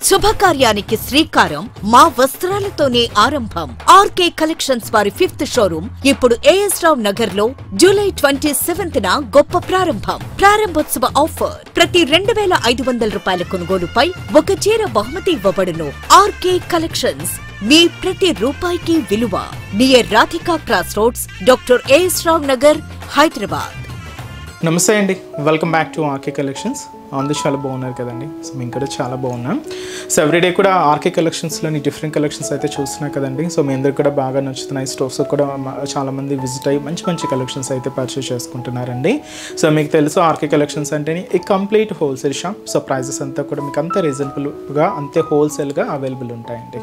శుభకార్యానికి శ్రీకారం మా వస్త్రాలతోనే ఆరంభం. ఆర్కే కలెక్షన్స్ వారి 5th షోరూమ్ ఇప్పుడు ఏఎస్ రావ్ నగర్ లో జూలై 27న గొప్ప ప్రారంభం. ప్రారంభోత్సవ ఆఫర్ ప్రతి 2500 రూపాయల కొనుగోలుపై ఒక చీర బహుమతి ఇవ్వబడును. ఆర్కే కలెక్షన్స్ మీ ప్రతి రూపాయికి విలువ. Near Radhika cross roads, doctor AS Rao Nagar, Hyderabad. నమస్తే అండి, welcome back to RK collections. అందరూ చాలా బాగున్నారు కదండి. సో మేము కూడా చాలా బాగున్నాం. సో ఎవ్రీడే కూడా ఆర్కే కలెక్షన్స్లోని డిఫరెంట్ కలెక్షన్స్ అయితే చూస్తున్నాం కదండి. సో మీ అందరికి కూడా బాగా నచ్చుతున్నాయి. స్టోర్స్ కూడా చాలామంది విజిట్ అయ్యి మంచి మంచి కలెక్షన్స్ అయితే పర్చేస్ చేసుకుంటున్నారండి. సో మీకు తెలుసు ఆర్కే కలెక్షన్స్ అంటే ఈ complete wholesale shop. So prices అంతా కూడా మీకు అంత రీజనబుల్గా, అంతే హోల్సేల్గా అవైలబుల్ ఉంటాయండి.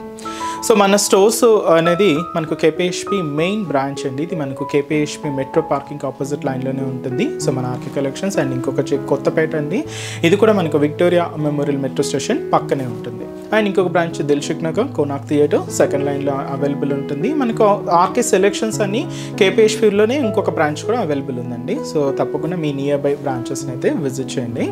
సో మన స్టోర్స్ అనేది మనకు కేపీహెచ్పి మెయిన్ బ్రాంచ్ అండి. ఇది మనకు కేపీహెచ్పి మెట్రో పార్కింగ్ ఆపోజిట్ లైన్లోనే ఉంటుంది. సో మన ఆర్కే కలెక్షన్స్. అండ్ ఇంకొక కొత్తపేట అండి, ఇది కూడా మనకు విక్టోరియా మెమోరియల్ మెట్రో స్టేషన్ పక్కనే ఉంటుంది. అండ్ ఇంకొక branch Dilsukh Nagar, Konark theatre second లైన్లో అవైలబుల్ ఉంటుంది. మనకు ఆర్కే సెలెక్షన్స్ అని కేపీహెచ్పిలోనే ఇంకొక బ్రాంచ్ కూడా అవైలబుల్ ఉందండి. సో తప్పకుండా మీ నియర్ బై బ్రాంచెస్ని అయితే విజిట్ చేయండి.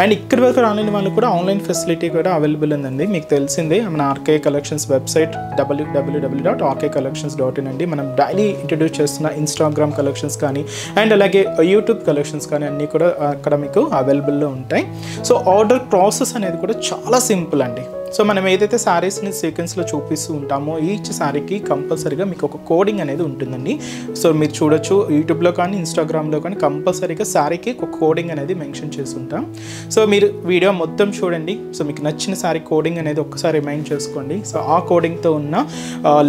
అండ్ ఇక్కడి వరకు రాలేని వాళ్ళు కూడా ఆన్లైన్ ఫెసిలిటీ కూడా అవైలబుల్ ఉందండి. మీకు తెలిసిందే మన ఆర్కే కలెక్షన్స్ వెబ్సైట్ www.rkcollections.in అండి. మనం డైలీ ఇంట్రడ్యూస్ చేస్తున్న ఇన్స్టాగ్రామ్ కలెక్షన్స్ కానీ అండ్ అలాగే యూట్యూబ్ కలెక్షన్స్ కానీ అన్నీ కూడా అక్కడ మీకు అవైలబుల్లో ఉంటాయి. సో ఆర్డర్ ప్రాసెస్ అనేది కూడా చాలా సింపుల్ అండి. సో మనం ఏదైతే శారీస్ని సీక్వెన్స్లో చూపిస్తూ ఉంటామో ఈచ్ శారీకి కంపల్సరీగా మీకు ఒక కోడింగ్ అనేది ఉంటుందండి. సో మీరు చూడొచ్చు యూట్యూబ్లో కానీ ఇన్స్టాగ్రామ్లో కానీ కంపల్సరీగా శారీకి ఒక కోడింగ్ అనేది మెన్షన్ చేసి ఉంటాం. సో మీరు వీడియో మొత్తం చూడండి. సో మీకు నచ్చిన శారీ కోడింగ్ అనేది ఒక్కసారి రిమైండ్ చేసుకోండి. సో ఆ కోడింగ్తో ఉన్న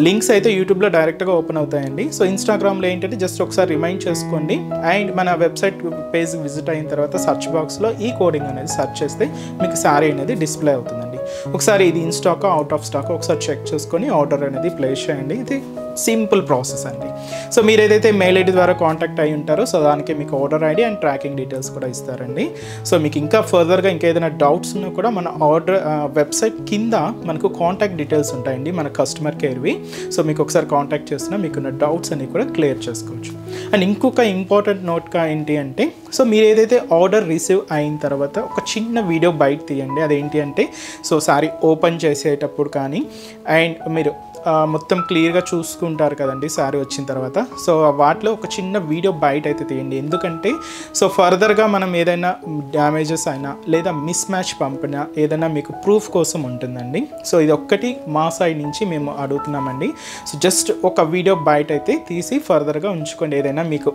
లింక్స్ అయితే యూట్యూబ్లో డైరెక్ట్గా ఓపెన్ అవుతాయండి. సో ఇన్స్టాగ్రామ్లో ఏంటంటే జస్ట్ ఒకసారి రిమైండ్ చేసుకోండి. అండ్ మన వెబ్సైట్ పేజ్ విజిట్ అయిన తర్వాత సర్చ్ బాక్స్లో ఈ కోడింగ్ అనేది సెర్చ్ చేస్తే మీకు శారీ అనేది డిస్ప్లే అవుతుందండి. ఒకసారి ఇది in stock out of stock ఒకసారి చెక్ చేసుకొని ఆర్డర్ అనేది ప్లేస్ చేయండి. ఇది సింపుల్ ప్రాసెస్ అండి. సో మీరు ఏదైతే మెయిల్ ఐడి ద్వారా కాంటాక్ట్ అయ్యి ఉంటారో సో దానికి మీకు order ID and tracking details కూడా ఇస్తారండి. సో మీకు ఇంకా ఫర్దర్గా ఇంకేదైనా డౌట్స్ ఉన్నా కూడా మన ఆర్డర్ వెబ్సైట్ కింద మనకు కాంటాక్ట్ డీటెయిల్స్ ఉంటాయండి, మన కస్టమర్ కేర్వి. సో మీకు ఒకసారి కాంటాక్ట్ చేస్తున్నా మీకున్న డౌట్స్ అన్ని కూడా క్లియర్ చేసుకోవచ్చు. అండ్ ఇంకొక ఇంపార్టెంట్ నోట్గా ఏంటి అంటే సో మీరు ఏదైతే ఆర్డర్ రిసీవ్ అయిన తర్వాత ఒక చిన్న వీడియో బయట తీయండి. అదేంటి అంటే సో సారీ ఓపెన్ చేసేటప్పుడు కానీ అండ్ మీరు మొత్తం క్లియర్గా చూసుకుంటారు కదండి శారీ వచ్చిన తర్వాత. సో వాటిలో ఒక చిన్న వీడియో బయట అయితే తీయండి. ఎందుకంటే సో ఫర్దర్గా మనం ఏదైనా డ్యామేజెస్ అయినా లేదా మిస్ మ్యాచ్ పంపినా ఏదైనా మీకు ప్రూఫ్ కోసం ఉంటుందండి. సో ఇది ఒక్కటి మా సైడ్ నుంచి మేము అడుగుతున్నామండి. సో జస్ట్ ఒక వీడియో బయట అయితే తీసి ఫర్దర్గా ఉంచుకోండి. ఏదైనా మీకు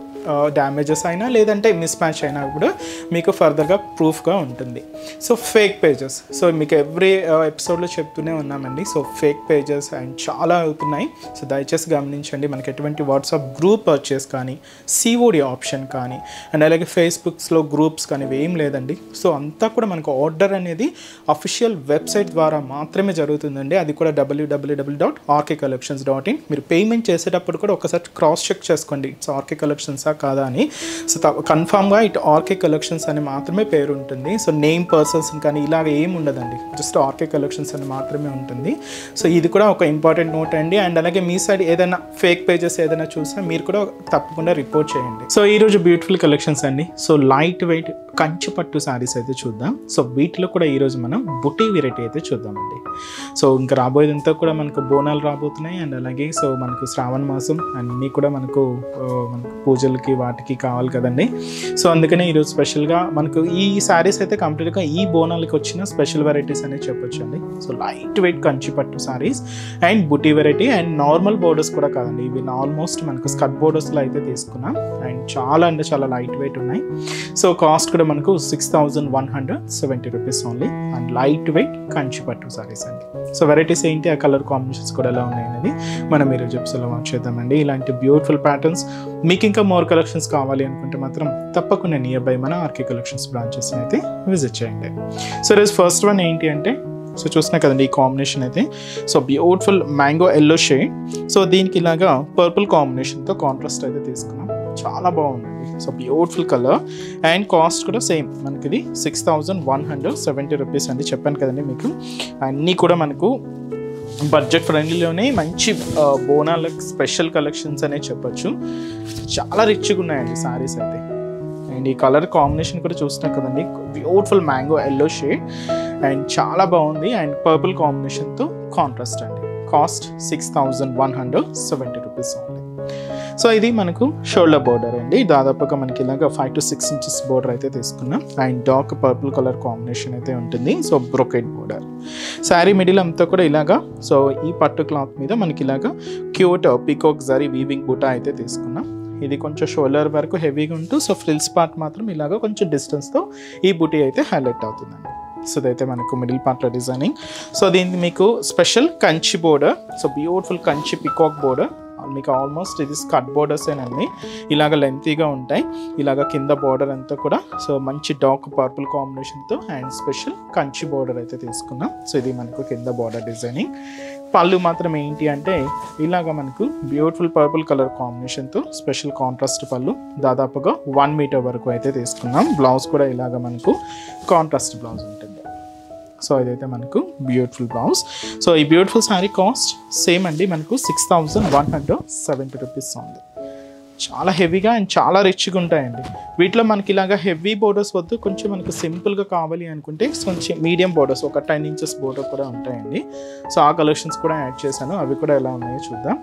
డ్యామేజెస్ అయినా లేదంటే మిస్ మ్యాచ్ అయినా కూడా మీకు ఫర్దర్గా ప్రూఫ్గా ఉంటుంది. సో ఫేక్ పేజెస్, సో మీకు ఎవ్రీ ఎపిసోడ్లో చెప్తూనే ఉన్నామండి. సో ఫేక్ పేజెస్ అండ్ చాలా అవుతున్నాయి. సో దయచేసి గమనించండి. మనకి ఎటువంటి వాట్సాప్ గ్రూప్ పర్చేస్ కానీ సిఓడి ఆప్షన్ కానీ అండ్ అలాగే ఫేస్బుక్స్లో గ్రూప్స్ కానీ ఏం లేదండి. సో అంతా కూడా మనకు ఆర్డర్ అనేది అఫీషియల్ వెబ్సైట్ ద్వారా మాత్రమే జరుగుతుందండి. అది కూడా www.rkcollections.in. మీరు పేమెంట్ చేసేటప్పుడు కూడా ఒకసారి క్రాస్ చెక్ చేసుకోండి ఇట్స్ ఆర్కే కలెక్షన్సా కాదా అని. సో కన్ఫామ్గా ఇటు ఆర్కే కలెక్షన్స్ అని మాత్రమే పేరు ఉంటుంది. సో నేమ్ పర్సన్స్ కానీ ఇలాగ ఏమి ఉండదండి, జస్ట్ ఆర్కే కలెక్షన్స్ అని మాత్రమే ఉంటుంది. సో ఇది కూడా ఒక ఇంపార్టెంట్ నోట్ అండి. అండ్ అలాగే మీ సైడ్ ఏదైనా ఫేక్ పేజెస్ ఏదైనా చూసినా మీరు కూడా తప్పకుండా రిపోర్ట్ చేయండి. సో ఈరోజు బ్యూటిఫుల్ కలెక్షన్స్ అండి. సో లైట్ వెయిట్ కంచి పట్టు శారీస్ అయితే చూద్దాం. సో వీటిలో కూడా ఈరోజు మనం బుటీ వెరైటీ అయితే చూద్దామండి. సో ఇంకా రాబోయేదంతా కూడా మనకు బోనాలు రాబోతున్నాయి. అండ్ అలాగే సో మనకు శ్రావణ మాసం అన్నీ కూడా మనకు పూజలకి వాటికి కావాలి కదండి. సో అందుకనే ఈరోజు స్పెషల్గా మనకు ఈ శారీస్ అయితే కంప్లీట్గా ఈ బోనాలకి వచ్చిన స్పెషల్ వెరైటీస్ అనేది చెప్పొచ్చు అండి. సో లైట్ వెయిట్ కంచి పట్టు saris and buti variety and normal borders కూడా కాదండి, ఇవి ఆల్మోస్ట్ మనకు స్కర్ట్ బోర్డర్స్లో అయితే తీసుకున్నాం. అండ్ చాలా అంటే చాలా లైట్ వెయిట్ ఉన్నాయి. సో కాస్ట్ కూడా మనకు 6170 rupees only. And light weight Kanchi పట్టు సారీస్ అండి. సో వెరైటీస్ ఏంటి, ఆ కలర్ కాంబినేషన్స్ కూడా ఎలా ఉన్నాయి అనేది మనం ఈరోజు ఎపిసోడ్లో వాచ్ చేద్దామండి. ఇలాంటి బ్యూటిఫుల్ ప్యాటర్న్స్ మీకు ఇంకా మోర్ కలెక్షన్స్ కావాలి అనుకుంటే మాత్రం తప్పకుండా నియర్ బై మన ఆర్కే కలెక్షన్స్ బ్రాంచెస్ని అయితే విజిట్ చేయండి. సో ఈరోజు ఫస్ట్ వన్ ఏంటి అంటే సో చూసినా కదండి ఈ కాంబినేషన్ అయితే so beautiful mango yellow shade. So దీనికి ఇలాగా పర్పుల్ కాంబినేషన్తో కాంట్రాస్ట్ అయితే తీసుకున్నాం. చాలా బాగుందండి. So beautiful colour and cost కూడా సేమ్ మనకి ఇది 6170 రూపీస్ అండి. చెప్పాను కదండి మీకు అన్నీ కూడా మనకు బడ్జెట్ ఫ్రెండ్లీలోనే మంచి బోనాల స్పెషల్ కలెక్షన్స్ అనే చెప్పొచ్చు. చాలా రిచ్గా ఉన్నాయండి సారీస్ అయితే. అండ్ ఈ కలర్ కాంబినేషన్ కూడా చూస్తున్నాం కదండి, beautiful mango yellow shade and చాలా బాగుంది. అండ్ పర్పుల్ కాంబినేషన్తో కాంట్రాస్ట్ అండి. Cost 6170 rupees only. సో ఇది మనకు షోల్డర్ బోర్డర్ అండి. దాదాపుగా మనకి ఇలాగా 5 to 6 inches బోర్డర్ అయితే తీసుకున్నాం. And dark purple colour combination అయితే ఉంటుంది. So brocade border. Sari middle అంతా కూడా ఇలాగా, సో ఈ పట్టు క్లాత్ మీద మనకి ఇలాగా క్యూట్ పికాక్ జరీ వీవింగ్ బూటా అయితే తీసుకున్నాం. ఇది కొంచెం షోల్డర్ వరకు హెవీగా ఉంటూ, సో ఫ్రిల్స్ పార్ట్ మాత్రం ఇలాగా కొంచెం డిస్టెన్స్తో ఈ బూటీ అయితే హైలైట్ అవుతుందండి. సో ఇదైతే మనకు మిడిల్ పార్ట్లో డిజైనింగ్. సో దీనికి మీకు special Kanchi border, so beautiful Kanchi peacock border. మీకు ఆల్మోస్ట్ ఇది స్కర్ట్ బోర్డర్సేనండి. ఇలాగ లెంతీగా ఉంటాయి. ఇలాగ కింద బోర్డర్ అంతా కూడా సో మంచి డార్క్ పర్పుల్ కాంబినేషన్తో అండ్ స్పెషల్ కంచి బోర్డర్ అయితే తీసుకున్నాం. సో ఇది మనకు కింద బోర్డర్ డిజైనింగ్. పళ్ళు మాత్రం ఏంటి అంటే ఇలాగ మనకు బ్యూటిఫుల్ పర్పుల్ కలర్ కాంబినేషన్తో స్పెషల్ కాంట్రాస్ట్ పళ్ళు. దాదాపుగా 1 meter వరకు అయితే తీసుకున్నాం. బ్లౌజ్ కూడా ఇలాగ మనకు కాంట్రాస్ట్ బ్లౌజ్ ఉంటుంది. సో ఇదైతే మనకు బ్యూటిఫుల్ బ్లౌజ్. సో ఈ బ్యూటిఫుల్ శారీ కాస్ట్ సేమ్ అండి, మనకు 6170 రూపీస్ ఉంది. చాలా హెవీగా అండ్ చాలా రిచ్గా ఉంటాయండి. వీటిలో మనకి ఇలాగా హెవీ బోర్డర్స్ వద్దు, కొంచెం మనకు సింపుల్గా కావాలి అనుకుంటే కొంచెం మీడియం బోర్డర్స్, ఒక 10 inches బోర్డర్ కూడా ఉంటాయండి. సో ఆ కలెక్షన్స్ కూడా యాడ్ చేశాను, అవి కూడా ఎలా ఉన్నాయో చూద్దాం.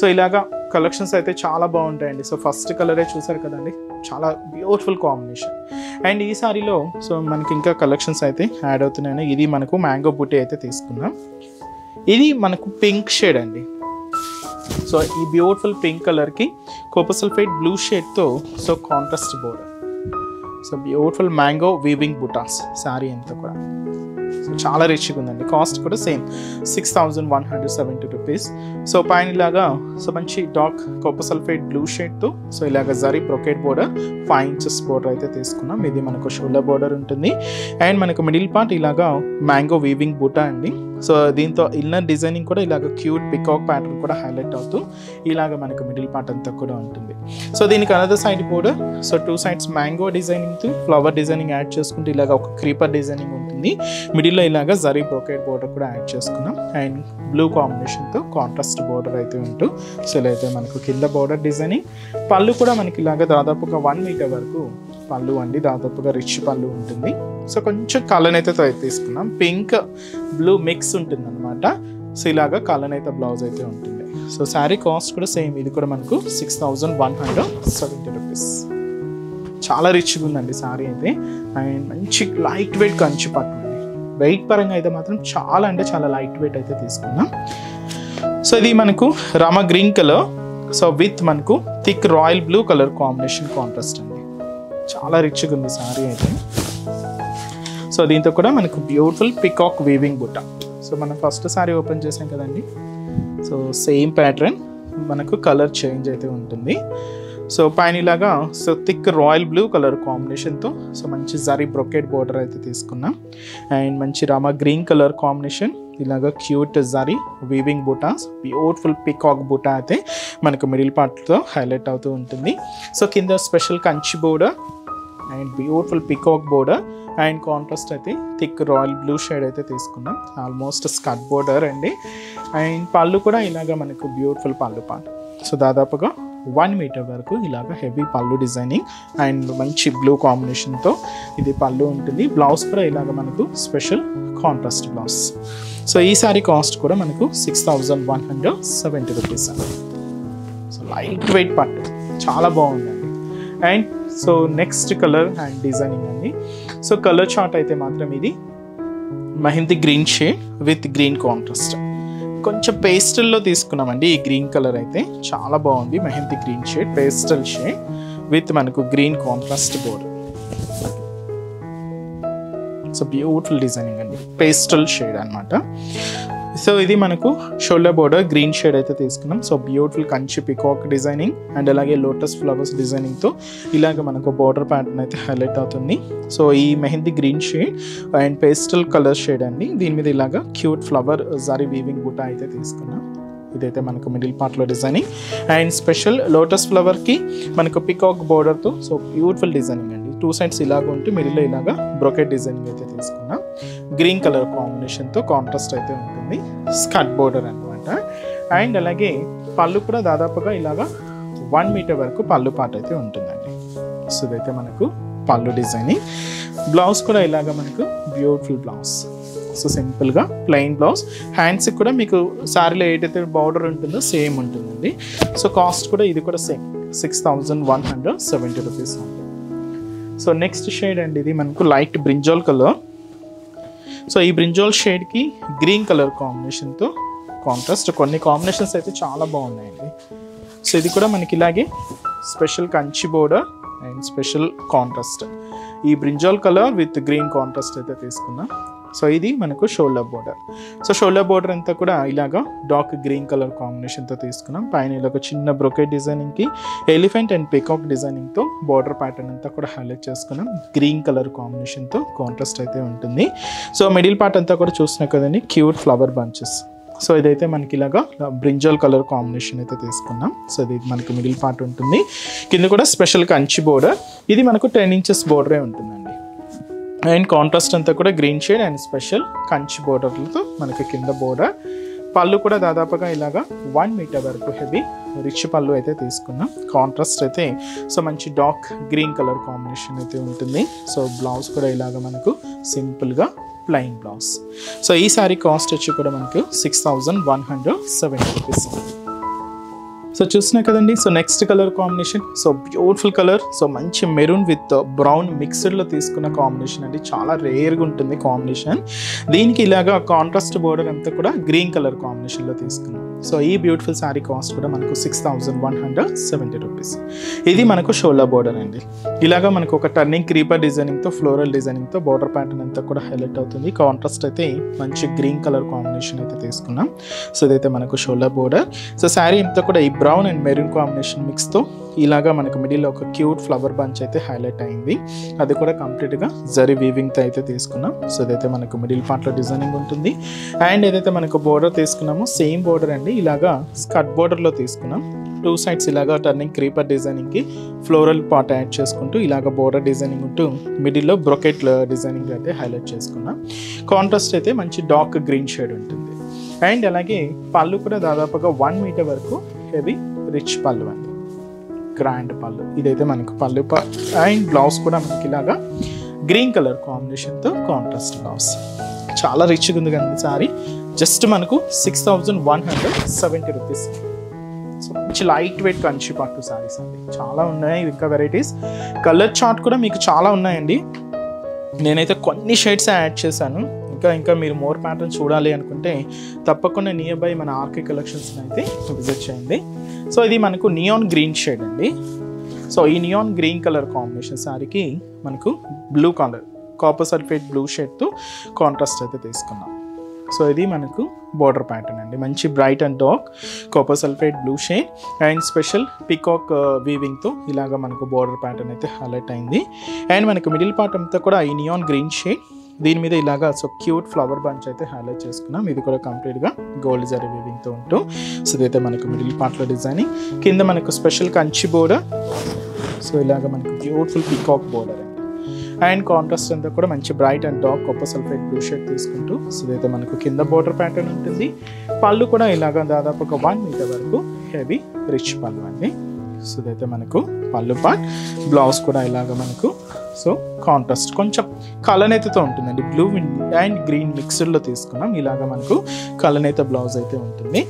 సో ఇలాగా కలెక్షన్స్ అయితే చాలా బాగుంటాయండి. సో ఫస్ట్ కలరే చూసారు కదండి, చాలా బ్యూటిఫుల్ కాంబినేషన్. అండ్ ఈ సారీలో సో మనకి ఇంకా కలెక్షన్స్ అయితే యాడ్ అవుతున్నాయి. ఇది మనకు మ్యాంగో బూటీ అయితే తీసుకున్నాం. ఇది మనకు పింక్ షేడ్ అండి. సో ఈ బ్యూటిఫుల్ పింక్ కలర్కి కోపర్ సల్ఫేట్ బ్లూ షేడ్తో so contrast border. So beautiful mango weaving బుటాస్ శారీ అంతా కూడా. సో చాలా రిచ్గా ఉందండి. కాస్ట్ కూడా సేమ్ 6170 రూపీస్. సో పైన ఇలాగా సో మంచి డార్క్ కోపర్ సల్ఫేట్ బ్లూ షేడ్తో సో ఇలాగ zari brocade border 5 inches border అయితే తీసుకున్నాం. ఇది మనకు షోల్డర్ బోర్డర్ ఉంటుంది. అండ్ మనకు మిడిల్ పార్ట్ ఇలాగా మ్యాంగో వీవింగ్ బూటా అండి. సో దీంతో ఇన్నర్ డిజైనింగ్ కూడా ఇలాగ క్యూట్ పికాక్ ప్యాటర్న్ కూడా హైలైట్ అవుతూ ఇలాగ మనకు మిడిల్ పార్ట్ అంతా కూడా ఉంటుంది. సో దీనికి another side border, so 2 sides mango డిజైనింగ్తో ఫ్లవర్ డిజైనింగ్ యాడ్ చేసుకుంటే ఇలాగ ఒక క్రీపర్ డిజైనింగ్ ఉంటుంది. మిడిల్లో ఇలాగ జరీ బ్రోకెట్ బోర్డర్ కూడా యాడ్ చేసుకున్నాం. అండ్ బ్లూ కాంబినేషన్తో కాంట్రాస్ట్ బోర్డర్ అయితే ఉంటూ సో ఇలా అయితే మనకు కింద బోర్డర్ డిజైనింగ్. పళ్ళు కూడా మనకి ఇలాగ దాదాపుగా 1 meter వరకు పళ్ళు అండి. దాదాపుగా రిచ్ పళ్ళు ఉంటుంది. సో కొంచెం కలర్ అయితే తీసుకున్నాం. పింక్ బ్లూ మిక్స్ ఉంటుంది అనమాట. సో ఇలాగా కలర్ అయితే బ్లౌజ్ అయితే ఉంటుంది. సో శారీ కాస్ట్ కూడా సేమ్, ఇది కూడా మనకు 6170 రూపీస్. చాలా రిచ్గా ఉందండి శారీ అయితే. అండ్ మంచి లైట్ వెయిట్ కంచి పట్టు అండి. వెయిట్ పరంగా అయితే మాత్రం చాలా అంటే చాలా లైట్ వెయిట్ అయితే తీసుకున్నాం. సో ఇది మనకు Rama green colour, so with మనకు thick royal blue colour combination contrast అండి. చాలా రిచ్గా ఉంది శారీ అయితే. సో దీంతో కూడా మనకు బ్యూటిఫుల్ పికాక్ వీవింగ్ బుట్ట. సో మనం ఫస్ట్ శారీ ఓపెన్ చేసాం కదండి, సో సేమ్ ప్యాటర్న్ మనకు కలర్ చేంజ్ అయితే ఉంటుంది. సో పైన ఇలాగా so thick royal blue colour కాంబినేషన్తో సో మంచి జరీ బ్రొకెట్ బోర్డర్ అయితే తీసుకున్నాం. అండ్ మంచి రామా గ్రీన్ కలర్ కాంబినేషన్ ఇలాగా cute zari weaving buttas, beautiful peacock బూటా అయితే మనకు మిడిల్ పార్ట్తో హైలైట్ అవుతూ ఉంటుంది. సో కింద special Kanchi border and beautiful peacock border and contrast అయితే థిక్ రాయల్ బ్లూ షేడ్ అయితే తీసుకున్నాం. ఆల్మోస్ట్ స్కర్ట్ బోర్డర్ అండి. అండ్ పళ్ళు కూడా ఇలాగ మనకు బ్యూటిఫుల్ పళ్ళు పార్ట్. సో దాదాపుగా 1 meter వరకు ఇలాగ హెవీ పళ్ళు డిజైనింగ్ అండ్ మంచి బ్లూ కాంబినేషన్తో ఇది పళ్ళు ఉంటుంది. బ్లౌజ్ కూడా ఇలాగ మనకు స్పెషల్ కాంట్రాస్ట్ బ్లౌజ్. సో ఈ సారీ కాస్ట్ కూడా మనకు 6170 రూపీస్ అండి. సో లైట్ వెయిట్ పట్టు చాలా బాగుందండి. And so next colour and designing అండి. సో కలర్ చార్ట్ అయితే మాత్రం ఇది mehndi green shade with green contrast. కొంచెం పేస్టల్లో తీసుకున్నామండి. ఈ గ్రీన్ కలర్ అయితే చాలా బాగుంది. Mehndi green shade pastel shade with మనకు green contrast border. So beautiful designing అండి, పేస్టల్ షేడ్ అనమాట. సో ఇది మనకు షోల్డర్ బోర్డర్ గ్రీన్ షేడ్ అయితే తీసుకున్నాం. So beautiful Kanchi peacock designing and అలాగే లోటస్ ఫ్లవర్స్ డిజైనింగ్తో ఇలాగ మనకు బోర్డర్ ప్యాటర్న్ అయితే హైలైట్ అవుతుంది. సో ఈ mehndi green shade and pastel colour shade అండి. దీని మీద ఇలాగా క్యూట్ ఫ్లవర్ జరీ వీవింగ్ బూటా అయితే తీసుకున్నాం. ఇదైతే మనకు మిడిల్ పార్ట్లో డిజైనింగ్ అండ్ స్పెషల్ లోటస్ ఫ్లవర్కి మనకు పికాక్ బోర్డర్తో సో బ్యూటిఫుల్ డిజైనింగ్ అండి. 2 sides ఇలాగ ఉంటే మిడిల్లో ఇలాగా బ్రొకెట్ డిజైనింగ్ అయితే తీసుకున్నాం. గ్రీన్ కలర్ కాంబినేషన్తో కాంట్రాస్ట్ అయితే ఉంటుంది. స్కర్ట్ బోర్డర్ అనమాట. అండ్ అలాగే పళ్ళు కూడా దాదాపుగా ఇలాగా 1 meter వరకు పళ్ళు పార్ట్ అయితే ఉంటుందండి. సో ఇదైతే మనకు పళ్ళు డిజైనింగ్. బ్లౌజ్ కూడా ఇలాగ మనకు బ్యూటిఫుల్ బ్లౌజ్. సో సింపుల్గా ప్లెయిన్ బ్లౌజ్. హ్యాండ్స్కి కూడా మీకు శారీలో ఏదైతే బార్డర్ ఉంటుందో సేమ్ ఉంటుందండి. సో కాస్ట్ కూడా ఇది కూడా సేమ్ 6170 రూపీస్ ఉంది. సో నెక్స్ట్ షేడ్ అండి, ఇది మనకు లైట్ బ్రింజాల్ కలర్. సో ఈ బ్రింజాల్ షేడ్కి గ్రీన్ కలర్ కాంబినేషన్తో కాంట్రాస్ట్. కొన్ని కాంబినేషన్స్ అయితే చాలా బాగున్నాయండి. సో ఇది కూడా మనకి ఇలాగే special Kanchi border and special contrast. ఈ brinjal colour with green contrast అయితే తీసుకున్నాం. సో ఇది మనకు shoulder border. So shoulder border అంతా కూడా ఇలాగా డార్క్ గ్రీన్ కలర్ కాంబినేషన్తో తీసుకున్నాం. పైన ఇలా ఒక చిన్న బ్రొకెట్ డిజైనింగ్కి ఎలిఫెంట్ అండ్ పికాక్ డిజైనింగ్తో బోర్డర్ ప్యాటర్న్ అంతా కూడా హైలైట్ చేసుకున్నాం. గ్రీన్ కలర్ కాంబినేషన్తో కాంట్రాస్ట్ అయితే ఉంటుంది. సో మిడిల్ పార్ట్ అంతా కూడా చూసినా కదండి, క్యూట్ ఫ్లవర్ బంచెస్. సో ఇదైతే మనకి ఇలాగా బ్రింజాల్ కలర్ కాంబినేషన్ అయితే తీసుకున్నాం. సో ఇది మనకి మిడిల్ పార్ట్ ఉంటుంది. కింద కూడా స్పెషల్ కంచి బోర్డర్. ఇది మనకు 10 ఇంచెస్ బోర్డరే ఉంటుందండి. అండ్ కాంట్రాస్ట్ అంతా కూడా green shade and special Kanchi బోర్డర్లతో మనకి కింద బోర్డర్. పళ్ళు కూడా దాదాపుగా ఇలాగా 1 మీటర్ వరకు హెవీ రిచ్ పళ్ళు అయితే తీసుకున్నాం. కాంట్రాస్ట్ అయితే సో మంచి డార్క్ గ్రీన్ కలర్ కాంబినేషన్ అయితే ఉంటుంది. సో బ్లౌజ్ కూడా ఇలాగ మనకు సింపుల్గా ప్లెయిన్ బ్లౌజ్. సో ఈ సారీ కాస్ట్ వచ్చి కూడా మనకు 6170 రూపీస్. సో చూసినా కదండి. So next colour combination, so beautiful colour. So మంచి మెరూన్ విత్ బ్రౌన్ మిక్స్డ్లో తీసుకున్న కాంబినేషన్ అండి. చాలా రేర్గా ఉంటుంది కాంబినేషన్. దీనికి ఇలాగా కాంట్రాస్ట్ బోర్డర్ అంతా కూడా గ్రీన్ కలర్ కాంబినేషన్లో తీసుకున్నాం. సో ఈ బ్యూటిఫుల్ శారీ కాస్ట్ కూడా మనకు 6170 రూపీస్. ఇది మనకు షోల్డర్ బోర్డర్ అండి. ఇలాగా మనకు ఒక టర్నింగ్ క్రీపర్ డిజైనింగ్తో ఫ్లోరల్ డిజైనింగ్తో బోర్డర్ ప్యాటర్న్ అంతా కూడా హైలైట్ అవుతుంది. కాంట్రాస్ట్ అయితే మంచి గ్రీన్ కలర్ కాంబినేషన్ అయితే తీసుకున్నాం. సో ఇదైతే మనకు షోల్డర్ బోర్డర్. సో శారీ అంతా కూడా ఈ బ్రౌన్ అండ్ మెరూన్ కాంబినేషన్ మిక్స్తో ఇలాగా మనకు మిడిల్లో ఒక క్యూట్ ఫ్లవర్ బంచ్ అయితే హైలైట్ అయింది. అది కూడా కంప్లీట్గా జరీ వీవింగ్తో అయితే తీసుకున్నాం. సో ఇదైతే మనకు మిడిల్ పార్ట్లో డిజైనింగ్ ఉంటుంది. అండ్ ఏదైతే మనకు బోర్డర్ తీసుకున్నామో సేమ్ బోర్డర్ అండి. ఇలాగా స్కర్ట్ బోర్డర్లో తీసుకున్నాం. 2 సైడ్స్ ఇలాగా టర్నింగ్ క్రీపర్ డిజైనింగ్కి ఫ్లోరల్ పార్ట్ యాడ్ చేసుకుంటూ ఇలాగ బోర్డర్ డిజైనింగ్ ఉంటూ మిడిల్లో బ్రొకెట్ డిజైనింగ్ అయితే హైలైట్ చేసుకున్నాం. కాంట్రాస్ట్ అయితే మంచి డార్క్ గ్రీన్ షేడ్ ఉంటుంది. అండ్ అలాగే పళ్ళు కూడా దాదాపుగా 1 మీటర్ వరకు హెవీ రిచ్ పళ్ళు అండి, గ్రాండ్ పళ్ళు. ఇదైతే మనకు పళ్ళు. అండ్ బ్లౌజ్ కూడా మనకి ఇలాగా గ్రీన్ కలర్ కాంబినేషన్తో కాంట్రాస్ట్ బ్లౌజ్. చాలా రిచ్గా ఉంది కదా సారీ. జస్ట్ మనకు 6170 రూపీస్. సో మంచి లైట్ వెయిట్ కంచి పట్టు సారీస్ అండి. చాలా ఉన్నాయి ఇంకా వెరైటీస్. కలర్ చార్ట్ కూడా మీకు చాలా ఉన్నాయండి. నేనైతే కొన్ని షేడ్స్ యాడ్ చేశాను. ఇంకా మీరు మోర్ ప్యాటర్న్ చూడాలి అనుకుంటే తప్పకుండా నియర్ బై మన ఆర్కే కలెక్షన్స్ని అయితే విజిట్ చేయండి. సో ఇది మనకు నియాన్ గ్రీన్ షేడ్ అండి. సో ఈ నియాన్ గ్రీన్ కలర్ కాంబినేషన్ శారీకి మనకు blue colour copper sulphate blue షేడ్తో కాంట్రాస్ట్ అయితే తీసుకున్నాం. సో ఇది మనకు బోర్డర్ ప్యాటర్న్ అండి. మంచి bright and dark copper sulphate blue shade and special peacock వీవింగ్తో ఇలాగ మనకు బోర్డర్ ప్యాటర్న్ అయితే హైలైట్ అయింది. అండ్ మనకు మిడిల్ పార్ట్ అంతా కూడా ఈ నియాన్ గ్రీన్ షేడ్, దీని మీద ఇలాగా సో క్యూట్ ఫ్లవర్ బంచ్ అయితే హైలైట్ చేసుకున్నాం. ఇది కూడా కంప్లీట్గా గోల్డ్ జరీ వీవింగ్తో ఉంటూ. సో ఇదైతే మనకు మిడిల్ పార్ట్లో డిజైనింగ్. కింద మనకు స్పెషల్ కంచి బోర్డర్. సో ఇలాగ మనకు బ్యూటిఫుల్ పికాక్ బోర్డర్ అండి. అండ్ కాంట్రాస్ట్ అంతా కూడా మంచి bright and dark copper sulphate blue shade తీసుకుంటూ సో ఇదైతే మనకు కింద బోర్డర్ ప్యాటర్న్ ఉంటుంది. పళ్ళు కూడా ఇలాగ దాదాపు ఒక 1 మీటర్ వరకు హెవీ రిచ్ పళ్ళు అండి. సో ఇదైతే మనకు పళ్ళు పార్ట్. బ్లౌజ్ కూడా ఇలాగ మనకు సో కాంట్రాస్ట్ కొంచెం కలనేతతో ఉంటుందండి. బ్లూ అండ్ గ్రీన్ మిక్స్డ్లో తీసుకున్నాం. ఇలాగ మనకు కలనేత బ్లౌజ్ అయితే ఉంటుంది.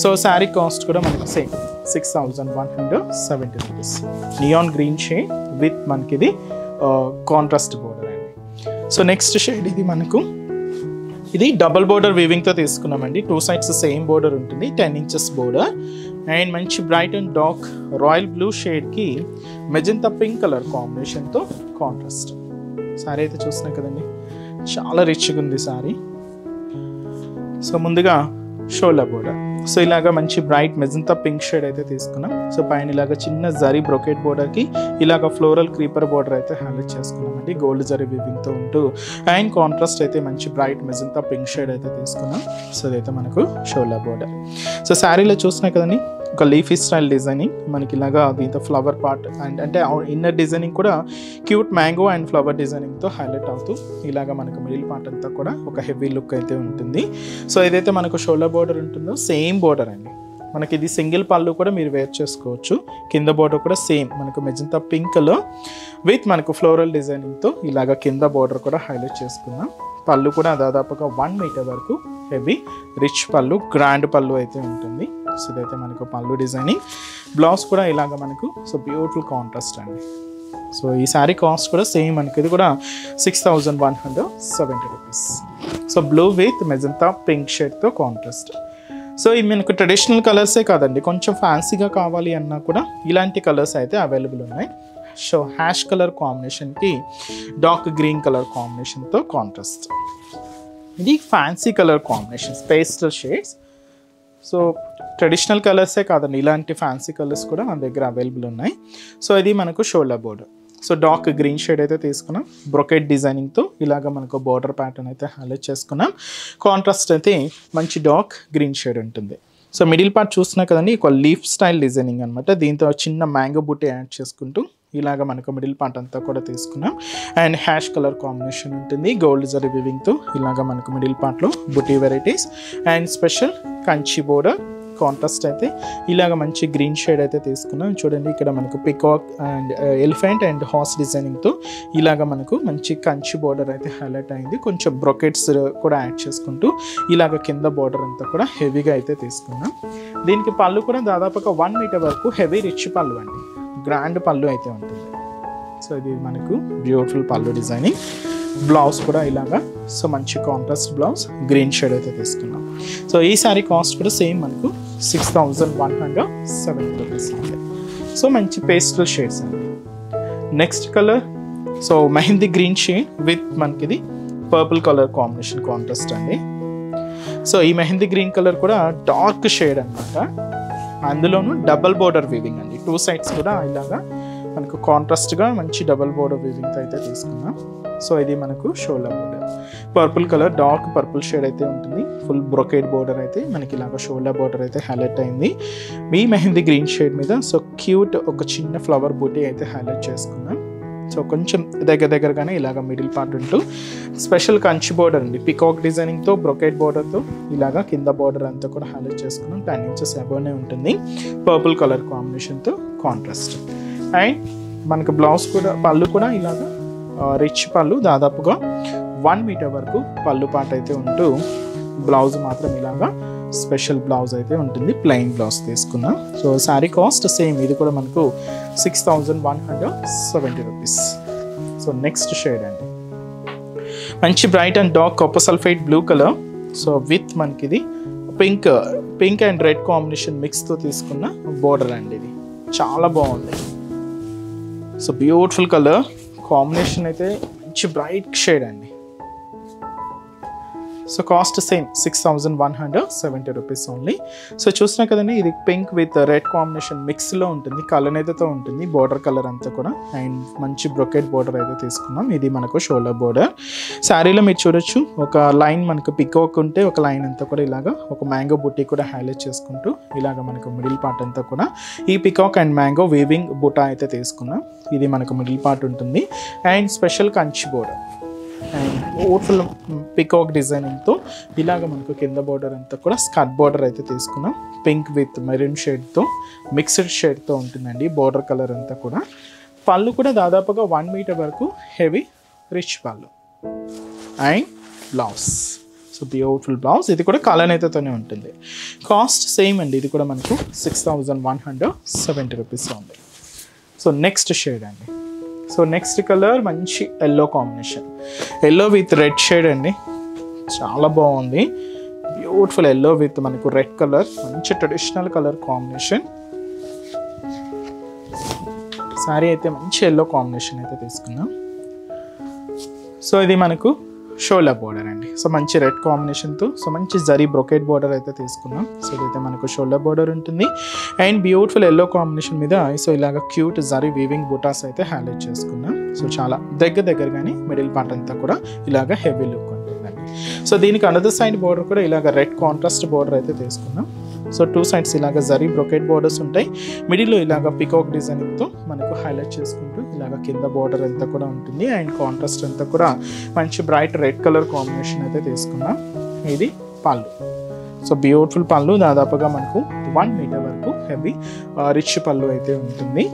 సో శారీ కాస్ట్ కూడా మనకు same 6170 rupees. Neon green shade with మనకి ఇది కాంట్రాస్ట్ బోర్డర్ అండి. సో నెక్స్ట్ షేడ్ ఇది మనకు ఇది డబుల్ బోర్డర్ వీవింగ్తో తీసుకున్నామండి. 2 సైడ్స్ సేమ్ బోర్డర్ ఉంటుంది. 10 ఇంచెస్ బోర్డర్ అండ్ మంచి bright and dark royal blue షేడ్కి మెజంతా పింక్ కలర్ కాంబినేషన్తో కాంట్రాస్ట్. సారీ అయితే చూసినా కదండి, చాలా రిచ్గా ఉంది సారీ. సో ముందుగా షోల్డర్ బోర్డర్. సో ఇలాగా మంచి బ్రైట్ మెజంతా పింక్ షేడ్ అయితే తీసుకున్నాం. సో పైన ఇలాగ చిన్న జరీ బ్రొకెట్ బోర్డర్కి ఇలాగ ఫ్లోరల్ క్రీపర్ బోర్డర్ అయితే హైలైట్ చేసుకున్నామండి. గోల్డ్ జరీ వీవింగ్తో ఉంటూ అండ్ కాంట్రాస్ట్ అయితే మంచి బ్రైట్ మెజంతా పింక్ షేడ్ అయితే తీసుకున్నాం. సో ఇదైతే మనకు షోల్డర్ బోర్డర్. సో శారీలో చూసినా కదండి ఒక లీఫీ స్టైల్ డిజైనింగ్ మనకి ఇలాగా దీంతో ఫ్లవర్ పార్ట్ అండ్ అంటే ఇన్నర్ డిజైనింగ్ కూడా క్యూట్ మ్యాంగో అండ్ ఫ్లవర్ డిజైనింగ్తో హైలైట్ అవుతూ ఇలాగా మనకు మిడిల్ పార్ట్ అంతా కూడా ఒక హెవీ లుక్ అయితే ఉంటుంది. సో ఏదైతే మనకు షోల్డర్ బోర్డర్ ఉంటుందో సేమ్ బోర్డర్ అండి. మనకి ఇది సింగిల్ పళ్ళు కూడా మీరు వేర్ చేసుకోవచ్చు. కింద బోర్డర్ కూడా సేమ్ మనకు మెజంతా పింక్లో విత్ మనకు ఫ్లోరల్ డిజైనింగ్తో ఇలాగ కింద బోర్డర్ కూడా హైలైట్ చేసుకున్నాం. పళ్ళు కూడా దాదాపుగా 1 మీటర్ వరకు హెవీ రిచ్ పళ్ళు, గ్రాండ్ పళ్ళు అయితే ఉంటుంది. సో ఇదైతే మనకు పళ్ళు డిజైనింగ్. బ్లౌజ్ కూడా ఇలాగ మనకు సో బ్యూటిఫుల్ కాంట్రాస్ట్ అండి. సో ఈ శారీ కాస్ట్ కూడా సేమ్ మనకి, ఇది కూడా 6170 rupees. So blue with magenta pink షేడ్తో కాంట్రాస్ట్. సో ఇవి మనకు ట్రెడిషనల్ కలర్సే కాదండి, కొంచెం ఫ్యాన్సీగా కావాలి అన్నా కూడా ఇలాంటి కలర్స్ అయితే అవైలబుల్ ఉన్నాయి. సో హ్యాష్ కలర్ కాంబినేషన్కి డార్క్ గ్రీన్ కలర్ కాంబినేషన్తో కాంట్రాస్ట్. ఇది fancy colour combinations, pastel shades. So traditional కలర్సే కాదండి, ఇలాంటి ఫ్యాన్సీ కలర్స్ కూడా మన దగ్గర అవైలబుల్ ఉన్నాయి. సో ఇది మనకు shoulder border. So dark green shade అయితే తీసుకున్నాం, బ్రొకెట్ డిజైనింగ్తో ఇలాగ మనకు బార్డర్ ప్యాటర్న్ అయితే హైలైట్ చేసుకున్నాం. కాంట్రాస్ట్ అయితే మంచి డార్క్ గ్రీన్ షేడ్ ఉంటుంది. సో మిడిల్ పార్ట్ చూస్తున్నా కదండి, ఒక లీఫ్ స్టైల్ డిజైనింగ్ అనమాట. దీంతో చిన్న మ్యాంగో బుట్టి యాడ్ చేసుకుంటూ ఇలాగ మనకు మిడిల్ పార్ట్ అంతా కూడా తీసుకున్నాం. అండ్ హ్యాష్ కలర్ కాంబినేషన్ ఉంటుంది, గోల్డ్ జరీ వివింగ్తో ఇలాగ మనకు మిడిల్ పార్ట్లో బుట్టి varieties. And special Kanchi border contrast అయితే ఇలాగ మంచి గ్రీన్ షేడ్ అయితే తీసుకున్నాం. చూడండి ఇక్కడ మనకు peacock and elephant and horse డిజైనింగ్తో ఇలాగ మనకు మంచి కంచి బోర్డర్ అయితే హైలైట్ అయింది. కొంచెం బ్రొకెట్స్ కూడా యాడ్ చేసుకుంటూ ఇలాగ కింద బోర్డర్ అంతా కూడా హెవీగా అయితే తీసుకున్నాం. దీనికి పళ్ళు కూడా దాదాపుగా 1 మీటర్ వరకు హెవీ రిచ్ పళ్ళు అండి, గ్రాండ్ పళ్ళు అయితే ఉంటుంది. సో ఇది మనకు బ్యూటిఫుల్ పళ్ళు డిజైనింగ్. బ్లౌజ్ కూడా ఇలాగా సో మంచి కాంట్రాస్ట్ బ్లౌజ్, గ్రీన్ షేడ్ అయితే తీసుకున్నాం. సో ఈ శారీ కాస్ట్ కూడా సేమ్ మనకు 6170 రూపీస్ ఉంది. సో మంచి పేస్టల్ షేడ్స్ అండి. Next colour so mehndi green shade with మనకిది పర్పుల్ కలర్ కాంబినేషన్ కాంట్రాస్ట్ అండి. సో ఈ మెహందీ గ్రీన్ కలర్ కూడా డార్క్ షేడ్ అనమాట, అందులోనూ డబల్ బోర్డర్ వీవింగ్ అండి. 2 సైడ్స్ కూడా ఇలాగా మనకు కాంట్రాస్ట్గా మంచి డబల్ బోర్డర్ వీవింగ్తో అయితే తీసుకున్నాం. సో ఇది మనకు shoulder border, purple colour dark purple shade అయితే ఉంటుంది. ఫుల్ బ్రొకేడ్ బోర్డర్ అయితే మనకి ఇలాగ షోల్డర్ బోర్డర్ అయితే హైలైట్ అయింది. మీ మెహందీ గ్రీన్ షేడ్ మీద సో క్యూట్ ఒక చిన్న ఫ్లవర్ బూటీ అయితే హైలైట్ చేసుకున్నాం. సో కొంచెం దగ్గరగానే ఇలాగ మిడిల్ పార్ట్ ఉంటూ స్పెషల్ కంచి బోర్డర్ అండి, పికాక్ డిజైనింగ్తో బ్రొకేడ్ బోర్డర్తో ఇలాగా కింద బోర్డర్ అంతా కూడా హైలైట్ చేసుకున్నాం. 10 ఇంచెస్ అబోనే ఉంటుంది, పర్పుల్ కలర్ కాంబినేషన్తో కాంట్రాస్ట్. అండ్ మనకు బ్లౌజ్ కూడా పళ్ళు కూడా ఇలాగా రిచ్ పళ్ళు, దాదాపుగా 1 మీటర్ వరకు పళ్ళు పాట అయితే ఉంటూ బ్లౌజ్ మాత్రం ఇలాగా స్పెషల్ బ్లౌజ్ అయితే ఉంటుంది, ప్లెయిన్ బ్లౌజ్ తీసుకున్నాం. సో శారీ కాస్ట్ సేమ్, ఇది కూడా మనకు 6170 రూపీస్. సో నెక్స్ట్ షేడ్ అండి, మంచి bright and dark copper sulphate blue colour. So with మనకి ఇది పింక్ అండ్ రెడ్ కాంబినేషన్ మిక్స్తో తీసుకున్న బోర్డర్ అండి. ఇది చాలా బాగుంది. సో బ్యూటిఫుల్ కలర్ కాంబినేషన్ అయితే మంచి బ్రైట్ షేడ్ అండి. So cost same 6170 rupees only. So చూసినా కదండి, ఇది పింక్ విత్ రెడ్ కాంబినేషన్ మిక్స్లో ఉంటుంది, కలనేతతో ఉంటుంది బోర్డర్ కలర్ అంతా కూడా. అండ్ మంచి బ్రొకెట్ బోర్డర్ అయితే తీసుకున్నాం. ఇది మనకు షోల్డర్ బోర్డర్. శారీలో మీరు చూడొచ్చు, ఒక లైన్ మనకు పికాక్ ఉంటే ఒక లైన్ అంతా కూడా ఇలాగా ఒక మ్యాంగో బుట్టి కూడా హైలైట్ చేసుకుంటూ ఇలాగ మనకు మిడిల్ పార్ట్ అంతా కూడా ఈ పికాక్ అండ్ మ్యాంగో వీవింగ్ బుటా అయితే తీసుకున్నాం. ఇది మనకు మిడిల్ పార్ట్ ఉంటుంది. And special Kanchi border and ఓవర్ఫుల్ పికాక్ డిజైనింగ్తో ఇలాగ మనకు కింద బోర్డర్ అంతా కూడా స్కర్ట్ బోర్డర్ అయితే తీసుకున్నాం. పింక్ విత్ మెరూన్ షేడ్తో మిక్స్డ్ షేడ్తో ఉంటుందండి బోర్డర్ కలర్ అంతా కూడా. పళ్ళు కూడా దాదాపుగా 1 మీటర్ వరకు హెవీ రిచ్ పళ్ళు. And blouse so beautiful blouse, ఇది కూడా కలనేతతోనే ఉంటుంది. కాస్ట్ సేమ్ అండి, ఇది కూడా మనకు 6170 రూపీస్ ఉంది. సో నెక్స్ట్ షేడ్ అండి. సో నెక్స్ట్ కలర్ మంచి yellow combination, yellow with red shade అండి, చాలా బాగుంది. బ్యూటిఫుల్ ఎల్లో విత్ మనకు రెడ్ కలర్, మంచి ట్రెడిషనల్ కలర్ కాంబినేషన్. సారీ అయితే మంచి ఎల్లో కాంబినేషన్ అయితే తీసుకున్నాం. సో ఇది మనకు షోల్డర్ బోర్డర్ అండి. సో మంచి రెడ్ కాంబినేషన్తో సో మంచి జరీ బ్రొకెట్ బోర్డర్ అయితే తీసుకున్నాం. సో ఇదైతే మనకు షోల్డర్ బోర్డర్ ఉంటుంది. అండ్ బ్యూటిఫుల్ ఎల్లో కాంబినేషన్ మీద సో ఇలాగ క్యూట్ జరీ వీవింగ్ బుటాస్ అయితే హైలైట్ చేసుకున్నాం. సో చాలా దగ్గరగానే మిడిల్ పార్ట్ అంతా కూడా ఇలాగ హెవీ లుక్ ఉంటుందండి. సో దీనికి అనదర్ సైడ్ బోర్డర్ కూడా ఇలాగ రెడ్ కాంట్రాస్ట్ బోర్డర్ అయితే తీసుకున్నాం. సో 2 సైడ్స్ ఇలాగ జరీ బ్రొకెట్ బోర్డర్స్ ఉంటాయి, మిడిల్లో ఇలాగ పికాక్ డిజైనింగ్తో మనకు హైలైట్ చేసుకుంటూ ఇలాగ కింద బోర్డర్ అంతా కూడా ఉంటుంది. అండ్ కాంట్రాస్ట్ అంతా కూడా మంచి బ్రైట్ రెడ్ కలర్ కాంబినేషన్ అయితే తీసుకున్నాం. ఇది పళ్ళు. సో బ్యూటిఫుల్ పళ్ళు, దాదాపుగా మనకు 1 మీటర్ వరకు హెవీ రిచ్ పళ్ళు అయితే ఉంటుంది.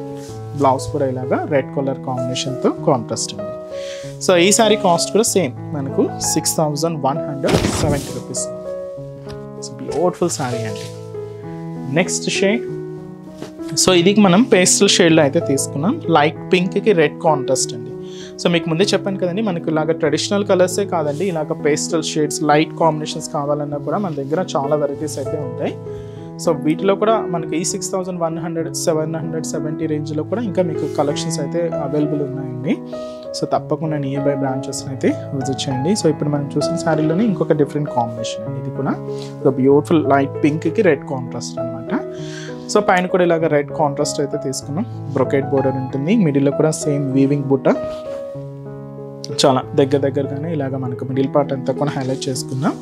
బ్లౌజ్ కూడా ఇలాగా రెడ్ కలర్ కాంబినేషన్తో కాంట్రాస్ట్ ఉంది. సో ఈ శారీ కాస్ట్ కూడా సేమ్ మనకు 6170 రూపీస్. ఇట్స్ బ్యూటిఫుల్ శారీ అండి. నెక్స్ట్ షేడ్, సో ఇది మనం పేస్టల్ షేడ్లో అయితే తీసుకున్నాం. లైట్ పింక్కి రెడ్ కాంట్రాస్ట్ అండి. సో మీకు ముందే చెప్పాను కదండి, మనకు ఇలాగ ట్రెడిషనల్ కలర్సే కాదండి, ఇలాగ పేస్టల్ షేడ్స్ లైట్ కాంబినేషన్స్ కావాలన్నా కూడా మన దగ్గర చాలా వెరైటీస్ అయితే ఉంటాయి. సో వీటిలో కూడా మనకి ఈ 6100 770 రేంజ్లో కూడా ఇంకా మీకు కలెక్షన్స్ అయితే అవైలబుల్ ఉన్నాయండి. సో తప్పకుండా నియర్ బై బ్రాంచెస్ని అయితే విజిట్ చేయండి. సో ఇప్పుడు మనం చూసిన శారీలోనే ఇంకొక డిఫరెంట్ కాంబినేషన్ అండి. ఇది కూడా ఒక బ్యూటిఫుల్ లైట్ పింక్కి రెడ్ కాంట్రాస్ట్ అనమాట. సో పైన కూడా ఇలాగ రెడ్ కాంట్రాస్ట్ అయితే తీసుకున్నాం. బ్రొకెట్ బోర్డర్ ఉంటుంది, మిడిల్లో కూడా సేమ్ వీవింగ్ బుట్ట, చాలా దగ్గరగానే ఇలాగ మనకు మిడిల్ పార్ట్ అంతా కూడా హైలైట్ చేసుకున్నాం.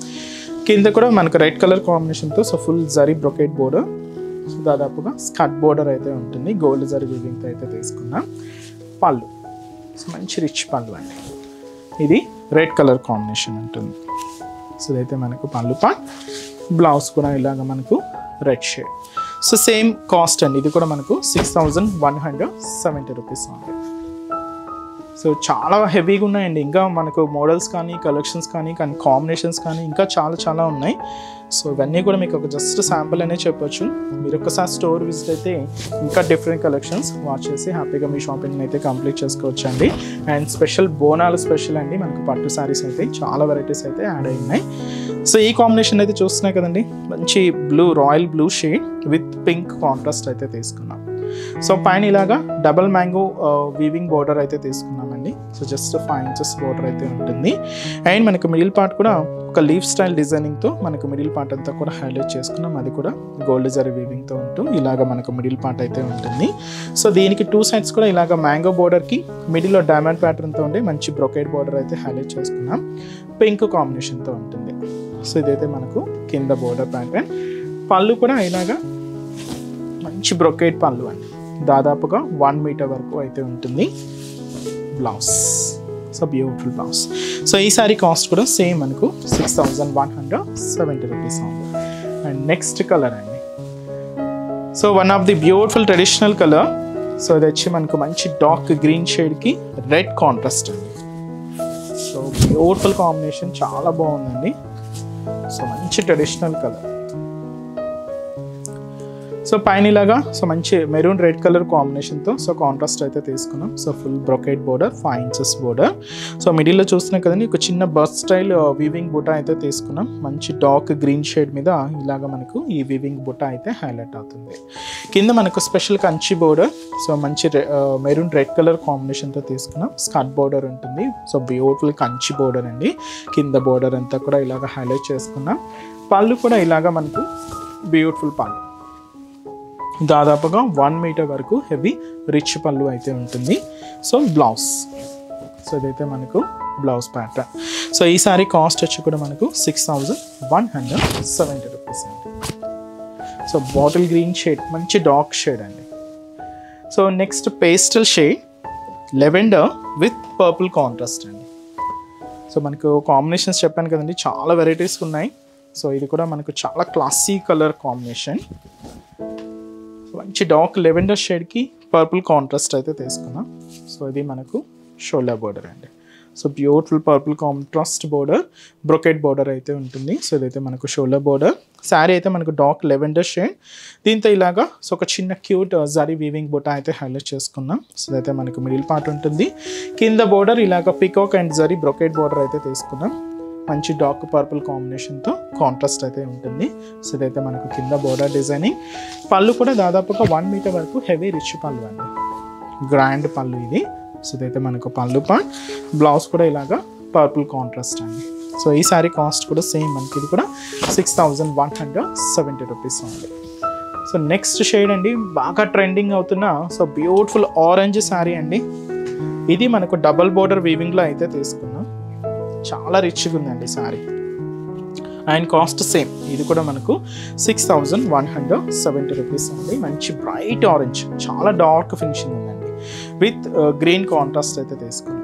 కింద కూడా మనకు రెడ్ కలర్ కాంబినేషన్తో so full zari brocade border, so దాదాపుగా స్కర్ట్ బోర్డర్ అయితే ఉంటుంది. గోల్డ్ జరీ వీవింగ్తో అయితే తీసుకున్నాం. పళ్ళు, సో మంచి రిచ్ పళ్ళు అండి. ఇది రెడ్ కలర్ కాంబినేషన్ ఉంటుంది. సో ఇదైతే మనకు పళ్ళు పార్ట్. బ్లౌజ్ కూడా ఇలాగ మనకు red shade. So same cost అండి. ఇది కూడా మనకు 6170 రూపీస్ ఉంది. సో చాలా హెవీగా ఉన్నాయండి. ఇంకా మనకు మోడల్స్ కానీ కలెక్షన్స్ కానీ కాంబినేషన్స్ కానీ ఇంకా చాలా ఉన్నాయి. సో ఇవన్నీ కూడా మీకు ఒక జస్ట్ శాంపుల్ అనే చెప్పొచ్చు. మీరు ఒకసారి స్టోర్ విజిట్ అయితే ఇంకా డిఫరెంట్ కలెక్షన్స్ వాచ్ చేసి హ్యాపీగా మీ షాపింగ్ అయితే కంప్లీట్ చేసుకోవచ్చు అండి. అండ్ స్పెషల్ బోనాలు స్పెషల్ అండి, మనకు పట్టు శారీస్ అయితే చాలా వెరైటీస్ అయితే యాడ్ అయి ఉన్నాయి. సో ఈ కాంబినేషన్ అయితే చూస్తున్నాయి కదండి, మంచి blue royal blue shade with pink contrast అయితే తీసుకున్నాం. సో పైన ఇలాగా డబల్ మ్యాంగో వీవింగ్ బోర్డర్ అయితే తీసుకున్నామండి. సో జస్ట్ 5 inches బోర్డర్ అయితే ఉంటుంది. అండ్ మనకు మిడిల్ పార్ట్ కూడా ఒక లీఫ్ స్టైల్ డిజైనింగ్తో మనకు మిడిల్ పార్ట్ అంతా కూడా హైలైట్ చేసుకున్నాం. అది కూడా గోల్డ్ జరీ వీవింగ్తో ఉంటూ ఇలాగ మనకు మిడిల్ పార్ట్ అయితే ఉంటుంది. సో దీనికి 2 sides కూడా ఇలాగ మ్యాంగో బోర్డర్కి మిడిల్లో డైమండ్ ప్యాటర్న్తో ఉండి మంచి బ్రొకెట్ బోర్డర్ అయితే హైలైట్ చేసుకున్నాం. పింక్ కాంబినేషన్తో ఉంటుంది. సో ఇదైతే మనకు కింద బోర్డర్ ప్యాటర్న్. పళ్ళు కూడా ఇలాగా మంచి బ్రొకెట్ పళ్ళు అండి, దాదాపుగా 1 meter వరకు అయితే ఉంటుంది. Blouse, so beautiful blouse. So ఈ సారీ కాస్ట్ కూడా సేమ్ మనకు 6170 రూపీస్ ఉంది. అండ్ నెక్స్ట్ కలర్ అండి, so one of the beautiful traditional colour. So ఇది వచ్చి మనకు మంచి డార్క్ గ్రీన్ షేడ్కి రెడ్ కాంట్రాస్ట్ అండి. సో బ్యూటిఫుల్ కాంబినేషన్, చాలా బాగుందండి. సో మంచి ట్రెడిషనల్ కలర్. సో పైన ఇలాగా సో మంచి మెరూన్ రెడ్ కలర్ కాంబినేషన్తో సో కాంట్రాస్ట్ అయితే తీసుకున్నాం. So full brocade border, 5 inches border. So మిడిల్లో చూస్తున్నాం కదండి, ఒక చిన్న బర్త్ స్టైల్ వీవింగ్ బుట్ట అయితే తీసుకున్నాం. మంచి డార్క్ గ్రీన్ షేడ్ మీద ఇలాగ మనకు ఈ వీవింగ్ బుట్ట అయితే హైలైట్ అవుతుంది. కింద మనకు స్పెషల్ కంచి బోర్డర్, సో మంచి మెరూన్ రెడ్ కలర్ కాంబినేషన్తో తీసుకున్నాం. స్కర్ట్ బోర్డర్ ఉంటుంది. సో బ్యూటిఫుల్ కంచి బోర్డర్ అండి. కింద బోర్డర్ అంతా కూడా ఇలాగ హైలైట్ చేసుకున్నాం. పళ్ళు కూడా ఇలాగ మనకు బ్యూటిఫుల్ పళ్ళు, దాదాపుగా 1 meter వరకు హెవీ రిచ్ పళ్ళు అయితే ఉంటుంది. సో బ్లౌజ్, సో ఇదైతే మనకు బ్లౌజ్ ప్యాటర్న్. సో ఈ సారీ కాస్ట్ వచ్చి కూడా మనకు 6170 రూపీస్ అండి. సో బాటిల్ గ్రీన్ షేడ్, మంచి డార్క్ షేడ్ అండి. So next pastel shade lavender with purple contrast అండి. సో మనకు కాంబినేషన్స్ చెప్పాను కదండి, చాలా వెరైటీస్ ఉన్నాయి. సో ఇది కూడా మనకు చాలా క్లాసీ కలర్ కాంబినేషన్. మంచి డార్క్ లెవెండర్ షేడ్కి పర్పుల్ కాంట్రాస్ట్ అయితే తీసుకున్నాం. సో ఇది మనకు షోల్డర్ బోర్డర్ అండి. So beautiful purple contrast border, brocade border అయితే ఉంటుంది. సో ఇదైతే మనకు షోల్డర్ బోర్డర్. శారీ అయితే మనకు డార్క్ లెవెండర్ షేడ్, దీంతో ఇలాగా సో ఒక చిన్న క్యూట్ జరీ వీవింగ్ బుట్ట అయితే హైలైట్ చేసుకున్నాం. సో ఇదైతే మనకు మిడిల్ పార్ట్ ఉంటుంది. కింద బోర్డర్ ఇలాగ peacock and zari brocade border అయితే తీసుకున్నాం. మంచి డార్క్ పర్పుల్ కాంబినేషన్తో కాంట్రాస్ట్ అయితే ఉంటుంది. సో ఇదైతే మనకు కింద బోర్డర్ డిజైనింగ్. పళ్ళు కూడా దాదాపుగా 1 meter వరకు హెవీ రిచ్ పళ్ళు అండి, గ్రాండ్ పళ్ళు ఇది. సో ఇదైతే మనకు పళ్ళు పార్ట్. బ్లౌజ్ కూడా ఇలాగా పర్పుల్ కాంట్రాస్ట్ అండి. సో ఈ సారీ కాస్ట్ కూడా సేమ్ మనకి, ఇది కూడా 6170 రూపీస్ ఉంది. సో నెక్స్ట్ షేడ్ అండి, బాగా ట్రెండింగ్ అవుతున్న సో బ్యూటిఫుల్ ఆరెంజ్ శారీ అండి. ఇది మనకు డబల్ బోర్డర్ వీవింగ్లో అయితే తీసుకున్నాం. చాలా రిచ్గా ఉందండి శారీ. అండ్ కాస్ట్ సేమ్, ఇది కూడా మనకు 6170 రూపీస్ ఉంది. మంచి బ్రైట్ ఆరెంజ్, చాలా డార్క్ ఫినిషింగ్ ఉందండి. విత్ గ్రీన్ కాంట్రాస్ట్ అయితే తీసుకున్నాం.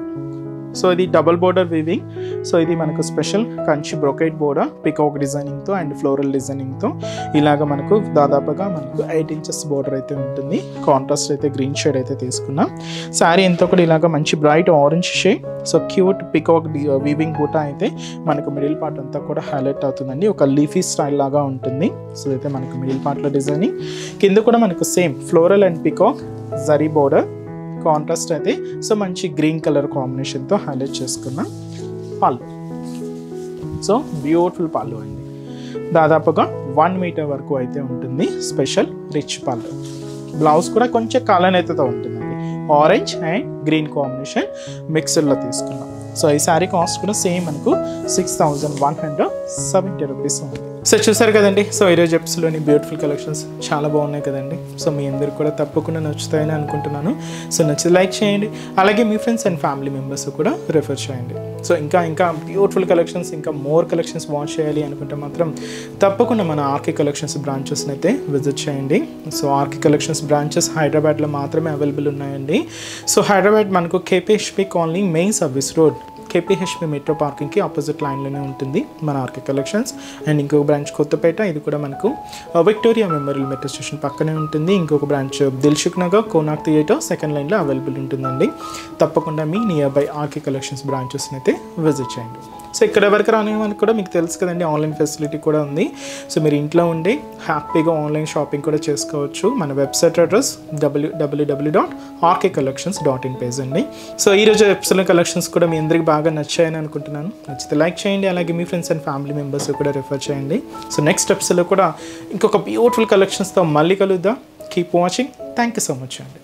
సో ఇది డబుల్ బోర్డర్ వీవింగ్. సో ఇది మనకు special Kanchi brocade border peacock డిజైనింగ్తో అండ్ ఫ్లోరల్ డిజైనింగ్తో ఇలాగ మనకు దాదాపుగా మనకు 8 inches బోర్డర్ అయితే ఉంటుంది. కాంట్రాస్ట్ అయితే గ్రీన్ షేడ్ అయితే తీసుకున్నాం. శారీ అంతా కూడా ఇలాగ మంచి bright orange shade. So cute peacock weaving బూటా అయితే మనకు మిడిల్ పార్ట్ అంతా కూడా హైలైట్ అవుతుందండి. ఒక లీఫీ స్టైల్ లాగా ఉంటుంది. సో అయితే మనకు మిడిల్ పార్ట్లో డిజైనింగ్, కింద కూడా మనకు same floral and peacock zari border contrast అయితే సో మంచి గ్రీన్ కలర్ కాంబినేషన్తో హైలైట్ చేసుకున్నాం. పళ్ళు, సో బ్యూటిఫుల్ పళ్ళు అండి. దాదాపుగా 1 meter వరకు అయితే ఉంటుంది. స్పెషల్ రిచ్ పళ్ళు. బ్లౌజ్ కూడా కొంచెం కలర్ అయితే ఉంటుందండి. ఆరెంజ్ అండ్ గ్రీన్ కాంబినేషన్ మిక్సర్లో తీసుకున్నాం. సో ఈ శారీ కాస్ట్ కూడా సేమ్ మనకు 6170 రూపీస్ ఉంది. సో చూసారు కదండి. సో ఈరోజు ఎపిసోడ్లోని బ్యూటిఫుల్ కలెక్షన్స్ చాలా బాగున్నాయి కదండి. సో మీ అందరికి కూడా తప్పకుండా నచ్చుతాయని అనుకుంటున్నాను. సో నచ్చితే లైక్ చేయండి, అలాగే మీ ఫ్రెండ్స్ అండ్ ఫ్యామిలీ మెంబర్స్ కూడా రిఫర్ చేయండి. సో ఇంకా బ్యూటిఫుల్ కలెక్షన్స్, ఇంకా మోర్ కలెక్షన్స్ వాచ్ చేయాలి అనుకుంటే మాత్రం తప్పకుండా మన ఆర్కే కలెక్షన్స్ బ్రాంచెస్ని అయితే విజిట్ చేయండి. సో ఆర్కే కలెక్షన్స్ బ్రాంచెస్ హైదరాబాద్లో మాత్రమే అవైలబుల్ ఉన్నాయండి. సో హైదరాబాద్ మనకు KPHB colony main service road KPHB metro పార్కింగ్కి ఆపోజిట్ లైన్లోనే ఉంటుంది మన ఆర్కే కలెక్షన్స్. అండ్ ఇంకొక బ్రాంచ్ కొత్తపేట, ఇది కూడా మనకు విక్టోరియా మెమోరియల్ మెట్రో స్టేషన్ పక్కనే ఉంటుంది. ఇంకొక branch Dilsukh Nagar Konark theatre second లైన్లో అవైలబుల్ ఉంటుందండి. తప్పకుండా మీ నియర్ బై ఆర్కే కలెక్షన్స్ బ్రాంచెస్ని అయితే విజిట్ చేయండి. సో ఇక్కడ వరకు రాని వాళ్ళకి కూడా మీకు తెలుసు కదండి, ఆన్లైన్ ఫెసిలిటీ కూడా ఉంది. సో మీరు ఇంట్లో ఉండి హ్యాపీగా ఆన్లైన్ షాపింగ్ కూడా చేసుకోవచ్చు. మన వెబ్సైట్ అడ్రస్ www.rkcollections.in పేజ్ అండి. సో ఈరోజు ఎపిసోడ్ కలెక్షన్స్ కూడా మీ అందరికి బాగా నచ్చాయని అనుకుంటున్నాను. నచ్చితే లైక్ చేయండి, అలాగే మీ ఫ్రెండ్స్ అండ్ ఫ్యామిలీ మెంబర్స్ కూడా రిఫర్ చేయండి. సో నెక్స్ట్ ఎపిసోడ్లో కూడా ఇంకొక బ్యూటిఫుల్ కలెక్షన్స్తో మళ్ళీ కలుద్దాం. Keep watching. Thank you so much అండి.